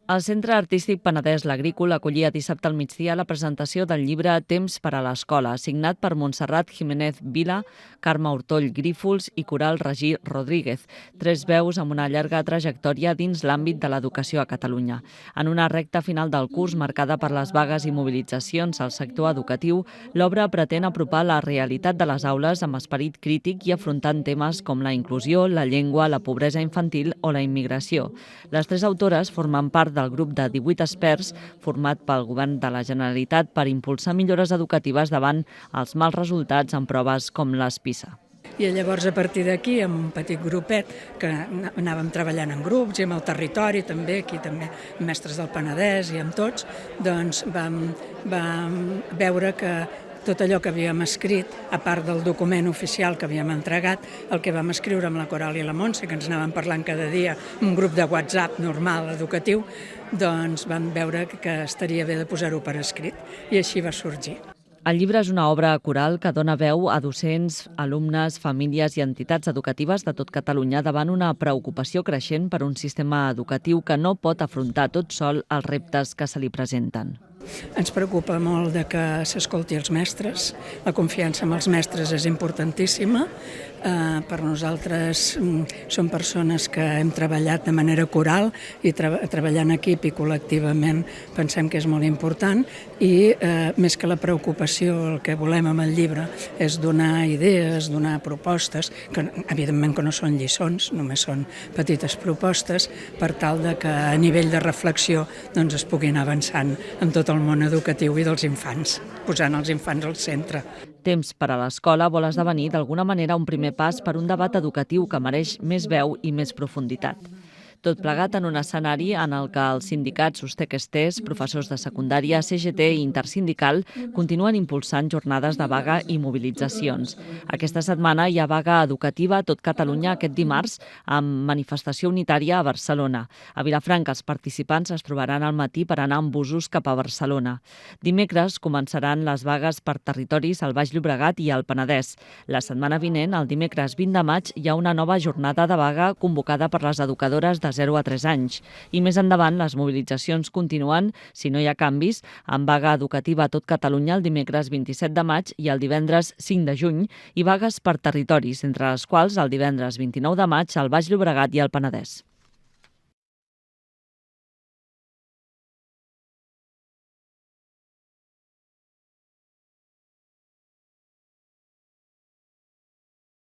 El Centre Artístic Penedès l'Agrícola acollia dissabte al migdia la presentació del llibre Temps per a l'Escola, signat per Montserrat Jiménez Vila, Carme Hortoll Grífols i Coral Regí Rodríguez, tres veus amb una llarga trajectòria dins l'àmbit de l'educació a Catalunya. En una recta final del curs marcada per les vagues i mobilitzacions al sector educatiu, l'obra pretén apropar la realitat de les aules amb esperit crític i afrontant temes com la inclusió, la llengua, la pobresa infantil o la immigració. Les tres autores formen part del grup de 18 experts format pel Govern de la Generalitat per impulsar millores educatives davant els mals resultats en proves com les PISA. I llavors, a partir d'aquí, amb un petit grupet, que anàvem treballant en grups i amb el territori, també, aquí també mestres del Penedès i amb tots, doncs vam veure que tot allò que havíem escrit, a part del document oficial que havíem entregat, el que vam escriure amb la Coral i la Montse, que ens anàvem parlant cada dia, un grup de WhatsApp normal, educatiu, doncs vam veure que estaria bé de posar-ho per escrit, i així va sorgir. El llibre és una obra coral que dona veu a docents, alumnes, famílies i entitats educatives de tot Catalunya davant una preocupació creixent per un sistema educatiu que no pot afrontar tot sol els reptes que se li presenten. Ens preocupa molt de que s'escolti els mestres. La confiança en els mestres és importantíssima. Per nosaltres som persones que hem treballat de manera coral i treballar en equip i col·lectivament pensem que és molt important i més que la preocupació, el que volem amb el llibre és donar idees, donar propostes, que evidentment que no són lliçons, només són petites propostes per tal de que a nivell de reflexió doncs es puguin avançant en tot el món educatiu i dels infants, posant els infants al centre. Temps per a l'Escola vol esdevenir d'alguna manera un primer pas per un debat educatiu que mereix més veu i més profunditat. Tot plegat en un escenari en el que els sindicats Ustec-Estés, professors de secundària, CGT i Intersindical continuen impulsant jornades de vaga i mobilitzacions. Aquesta setmana hi ha vaga educativa a tot Catalunya aquest dimarts amb manifestació unitària a Barcelona. A Vilafranca els participants es trobaran al matí per anar amb busos cap a Barcelona. Dimecres començaran les vagues per territoris al Baix Llobregat i al Penedès. La setmana vinent, el dimecres 20 de maig, hi ha una nova jornada de vaga convocada per les educadores de 0 a 3 anys. I més endavant, les mobilitzacions continuen, si no hi ha canvis, amb vaga educativa a tot Catalunya el dimecres 27 de maig i el divendres 5 de juny, i vagues per territoris, entre les quals el divendres 29 de maig al Baix Llobregat i al Penedès.